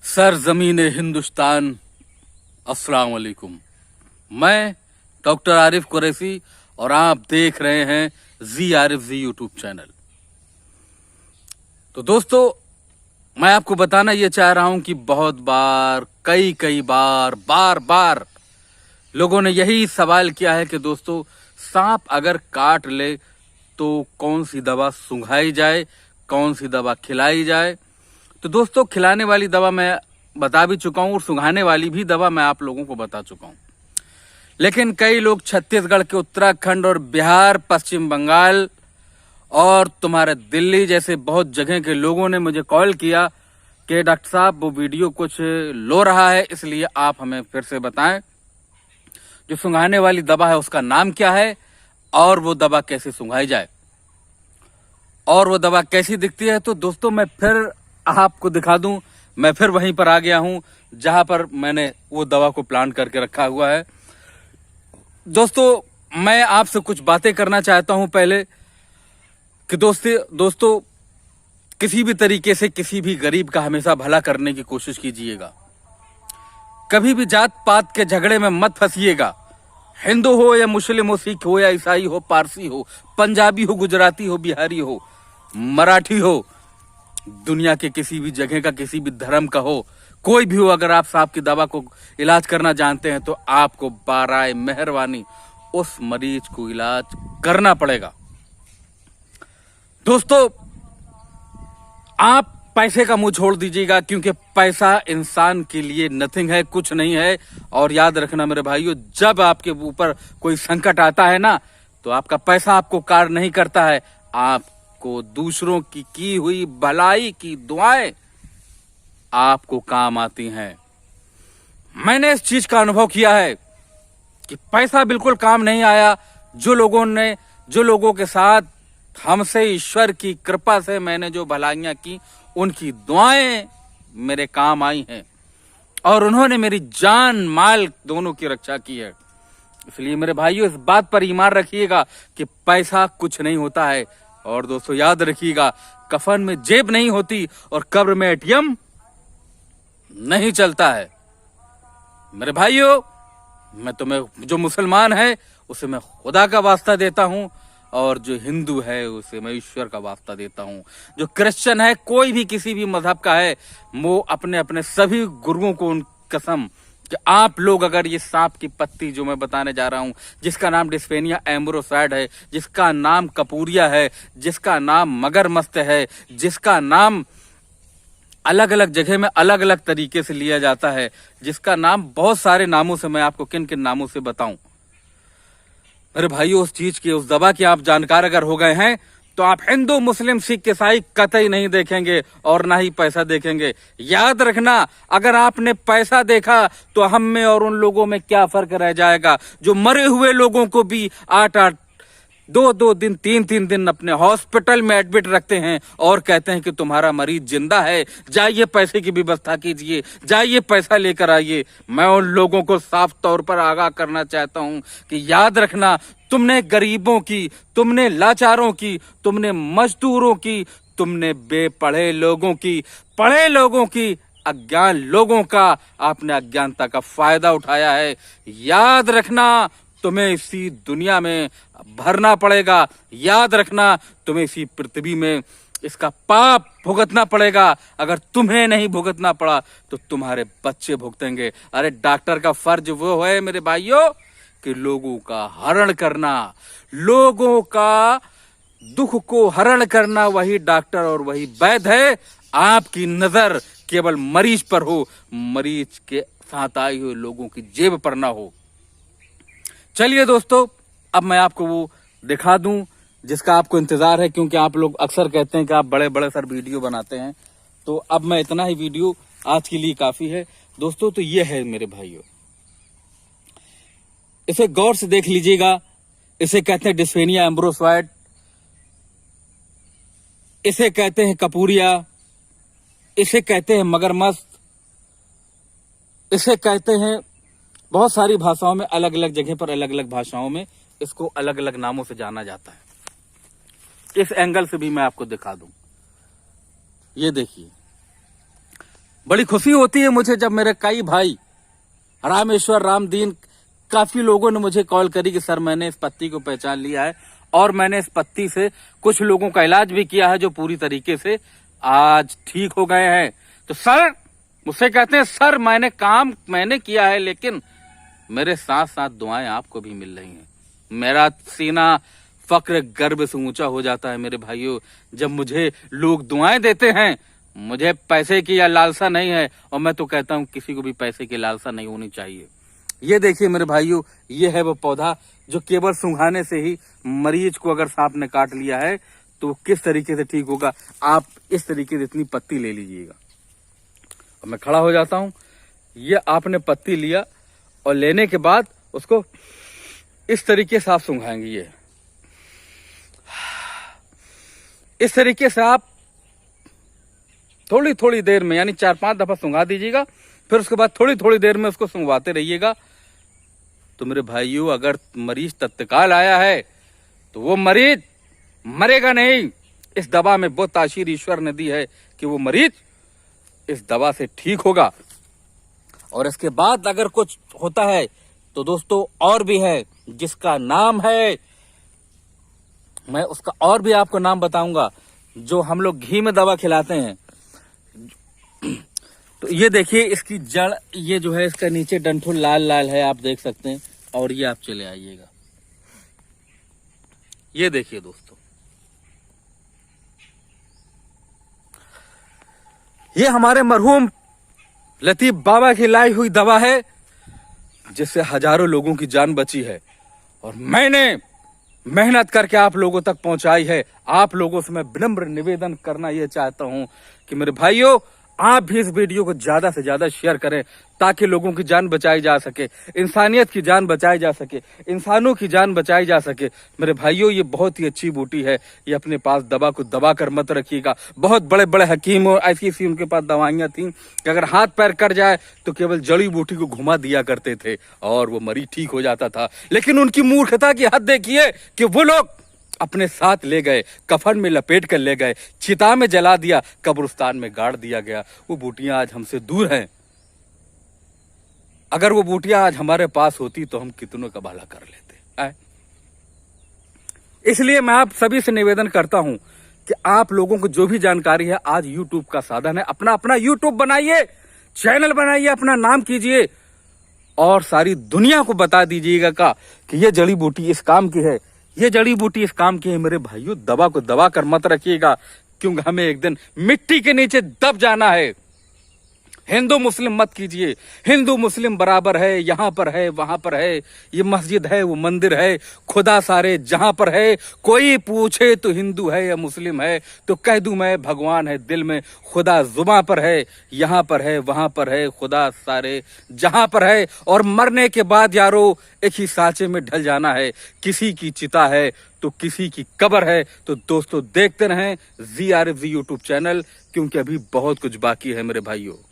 सरजमीन हिंदुस्तान, अस्सलाम वालेकुम। मैं डॉक्टर आरिफ कुरैशी और आप देख रहे हैं जी आरिफ जी यूट्यूब चैनल। तो दोस्तों, मैं आपको बताना ये चाह रहा हूं कि बहुत बार कई बार लोगों ने यही सवाल किया है कि दोस्तों, सांप अगर काट ले तो कौन सी दवा सूंघाई जाए, कौन सी दवा खिलाई जाए। तो दोस्तों, खिलाने वाली दवा मैं बता भी चुका हूं और सुंघाने वाली भी दवा मैं आप लोगों को बता चुका हूं। लेकिन कई लोग छत्तीसगढ़ के, उत्तराखंड और बिहार, पश्चिम बंगाल और तुम्हारे दिल्ली जैसे बहुत जगह के लोगों ने मुझे कॉल किया कि डॉक्टर साहब, वो वीडियो कुछ लो रहा है, इसलिए आप हमें फिर से बताएं जो सुंघाने वाली दवा है उसका नाम क्या है और वो दवा कैसे सुंघाई जाए और वो दवा कैसी दिखती है। तो दोस्तों, मैं फिर आपको दिखा दूं, मैं फिर वहीं पर आ गया हूं जहां पर मैंने वो दवा को प्लान करके रखा हुआ है। दोस्तों, मैं आपसे कुछ बातें करना चाहता हूं पहले कि दोस्तों किसी भी तरीके से किसी भी गरीब का हमेशा भला करने की कोशिश कीजिएगा। कभी भी जात पात के झगड़े में मत फंसिएगा। हिंदू हो या मुस्लिम हो, सिख हो या ईसाई हो, पारसी हो, पंजाबी हो, गुजराती हो, बिहारी हो, मराठी हो, दुनिया के किसी भी जगह का, किसी भी धर्म का हो, कोई भी हो, अगर आप सांप की दवा को इलाज करना जानते हैं तो आपको बाराए मेहरबानी उस मरीज को इलाज करना पड़ेगा। दोस्तों, आप पैसे का मुंह छोड़ दीजिएगा, क्योंकि पैसा इंसान के लिए नथिंग है, कुछ नहीं है। और याद रखना मेरे भाइयों, जब आपके ऊपर कोई संकट आता है ना, तो आपका पैसा आपको कार्य नहीं करता है, आपको दूसरों की हुई भलाई की दुआएं आपको काम आती हैं। मैंने इस चीज का अनुभव किया है कि पैसा बिल्कुल काम नहीं आया। जो लोगों के साथ हमसे ईश्वर की कृपा से मैंने जो भलाइयां की, उनकी दुआएं मेरे काम आई हैं और उन्होंने मेरी जान माल दोनों की रक्षा की है। इसलिए मेरे भाइयों, इस बात पर ईमान रखिएगा कि पैसा कुछ नहीं होता है। और दोस्तों, याद रखिएगा, कफन में जेब नहीं होती और कब्र में एटीएम नहीं चलता है। मेरे भाइयों, मैं तुम्हें, जो मुसलमान है उसे मैं खुदा का वास्ता देता हूं और जो हिंदू है उसे मैं ईश्वर का वास्ता देता हूं। जो क्रिश्चियन है, कोई भी किसी भी मजहब का है, वो अपने अपने सभी गुरुओं को उन कसम कि आप लोग अगर ये सांप की पत्ती जो मैं बताने जा रहा हूं, जिसका नाम डिस्पेनिया एम्ब्रोसाइड है, जिसका नाम कपूरिया है, जिसका नाम मगरमस्त है, जिसका नाम अलग अलग जगह में अलग अलग तरीके से लिया जाता है, जिसका नाम बहुत सारे नामों से, मैं आपको किन किन नामों से बताऊं। मेरे भाइयों, उस चीज की, उस दवा के आप जानकार अगर हो गए हैं तो आप हिंदू, मुस्लिम, सिख, ईसाई कतई नहीं देखेंगे और ना ही पैसा देखेंगे। याद रखना, अगर आपने पैसा देखा तो हम में और उन लोगों में क्या फर्क रह जाएगा जो मरे हुए लोगों को भी 8-8, 2-2 दिन, 3-3 दिन अपने हॉस्पिटल में एडमिट रखते हैं और कहते हैं कि तुम्हारा मरीज जिंदा है, जाइए पैसे की व्यवस्था कीजिए, जाइए पैसा लेकर आइए। मैं उन लोगों को साफ तौर पर आगाह करना चाहता हूं कि याद रखना, तुमने गरीबों की, तुमने लाचारों की, तुमने मजदूरों की, तुमने बेपढ़े लोगों की, पढ़े लोगों की, अज्ञान लोगों का आपने अज्ञानता का फायदा उठाया है। याद रखना, तुम्हें इसी दुनिया में भरना पड़ेगा। याद रखना, तुम्हें इसी पृथ्वी में इसका पाप भुगतना पड़ेगा। अगर तुम्हें नहीं भुगतना पड़ा तो तुम्हारे बच्चे भुगतेंगे। अरे डॉक्टर का फर्ज वो है मेरे भाइयों कि लोगों का हरण करना, लोगों का दुख को हरण करना, वही डॉक्टर और वही वैद्य है। आपकी नजर केवल मरीज पर हो, मरीज के साथ आए हुए लोगों की जेब पर ना हो। चलिए दोस्तों, अब मैं आपको वो दिखा दूं जिसका आपको इंतजार है, क्योंकि आप लोग अक्सर कहते हैं कि आप बड़े बड़े सर वीडियो बनाते हैं। तो अब मैं इतना ही वीडियो आज के लिए काफी है दोस्तों। तो ये है मेरे भाइयों, इसे गौर से देख लीजिएगा। इसे कहते हैं डिस्पेनिया एम्ब्रोसाइड, इसे कहते हैं कपूरिया, इसे कहते हैं मगरमस्त, इसे कहते हैं बहुत सारी भाषाओं में, अलग अलग जगह पर अलग अलग भाषाओं में इसको अलग अलग नामों से जाना जाता है। इस एंगल से भी मैं आपको दिखा दूं, ये देखिए, बड़ी खुशी होती है मुझे जब मेरे कई भाई रामेश्वर, रामदीन, काफी लोगों ने मुझे कॉल करी कि सर मैंने इस पत्ती को पहचान लिया है और मैंने इस पत्ती से कुछ लोगों का इलाज भी किया है जो पूरी तरीके से आज ठीक हो गए हैं। तो सर मुझसे कहते हैं सर मैंने किया है, लेकिन मेरे साथ साथ दुआएं आपको भी मिल रही हैं। मेरा सीना फक्र गर्व से ऊंचा हो जाता है मेरे भाइयों जब मुझे लोग दुआएं देते हैं। मुझे पैसे की या लालसा नहीं है, और मैं तो कहता हूं किसी को भी पैसे की लालसा नहीं होनी चाहिए। ये देखिए मेरे भाइयों, ये है वो पौधा जो केवल सूंघाने से ही मरीज को अगर सांप ने काट लिया है तो किस तरीके से ठीक होगा। आप इस तरीके से इतनी पत्ती ले लीजिएगा। अब मैं खड़ा हो जाता हूं। ये आपने पत्ती लिया और लेने के बाद उसको इस तरीके से आप सूंघाएंगे। ये इस तरीके से आप थोड़ी थोड़ी देर में यानी 4-5 दफा सूंघा दीजिएगा, फिर उसके बाद थोड़ी थोड़ी देर में उसको सूंघवाते रहिएगा। तो मेरे भाइयों अगर मरीज तत्काल आया है तो वो मरीज मरेगा नहीं। इस दवा में बहुत तासीर ईश्वर ने दी है कि वो मरीज इस दवा से ठीक होगा। और इसके बाद अगर कुछ होता है तो दोस्तों और भी है जिसका नाम है, मैं उसका और भी आपको नाम बताऊंगा, जो हम लोग घी में दवा खिलाते हैं। तो ये देखिए इसकी जड़, ये जो है इसका नीचे डंठल लाल लाल है, आप देख सकते हैं। और ये आप चले आइएगा, ये देखिए दोस्तों, ये हमारे मरहूम लतीफ बाबा की लाई हुई दवा है जिससे हजारों लोगों की जान बची है। और मैंने मेहनत करके आप लोगों तक पहुंचाई है। आप लोगों से मैं विनम्र निवेदन करना यह चाहता हूं कि मेरे भाइयों आप भी इस वीडियो को ज्यादा से ज्यादा शेयर करें ताकि लोगों की जान बचाई जा सके, इंसानियत की जान बचाई जा सके, इंसानों की जान बचाई जा सके। मेरे भाइयों ये बहुत ही अच्छी बूटी है। ये अपने पास दवा को दबा कर मत रखिएगा। बहुत बड़े बड़े हकीम और ऐसी उनके पास दवाइयां थी कि अगर हाथ पैर कट जाए तो केवल जड़ी बूटी को घुमा दिया करते थे और वो मरीज ठीक हो जाता था। लेकिन उनकी मूर्खता की हद देखिए कि वो लोग अपने साथ ले गए, कफन में लपेट कर ले गए, चिता में जला दिया, कब्रिस्तान में गाड़ दिया गया। वो बूटियां आज हमसे दूर हैं। अगर वो बूटियां आज हमारे पास होती तो हम कितनों का भला कर लेते। इसलिए मैं आप सभी से निवेदन करता हूं कि आप लोगों को जो भी जानकारी है, आज यूट्यूब का साधन है, अपना अपना यूट्यूब बनाइए, चैनल बनाइए, अपना नाम कीजिए और सारी दुनिया को बता दीजिएगा कि ये जड़ी बूटी इस काम की है, ये जड़ी बूटी इस काम की है। मेरे भाइयों दवा को दबा कर मत रखिएगा, क्योंकि हमें एक दिन मिट्टी के नीचे दब जाना है। हिंदू मुस्लिम मत कीजिए। हिंदू मुस्लिम बराबर है, यहां पर है वहां पर है, ये मस्जिद है वो मंदिर है, खुदा सारे जहां पर है। कोई पूछे तो हिंदू है या मुस्लिम है तो कह दूं मैं भगवान है दिल में, खुदा जुबां पर है, यहां पर है वहां पर है, खुदा सारे जहां पर है। और मरने के बाद यारो एक ही सांचे में ढल जाना है। किसी की चिता है तो किसी की कब्र है। तो दोस्तों देखते रहें ZRFZ यूट्यूब चैनल, क्योंकि अभी बहुत कुछ बाकी है मेरे भाइयों।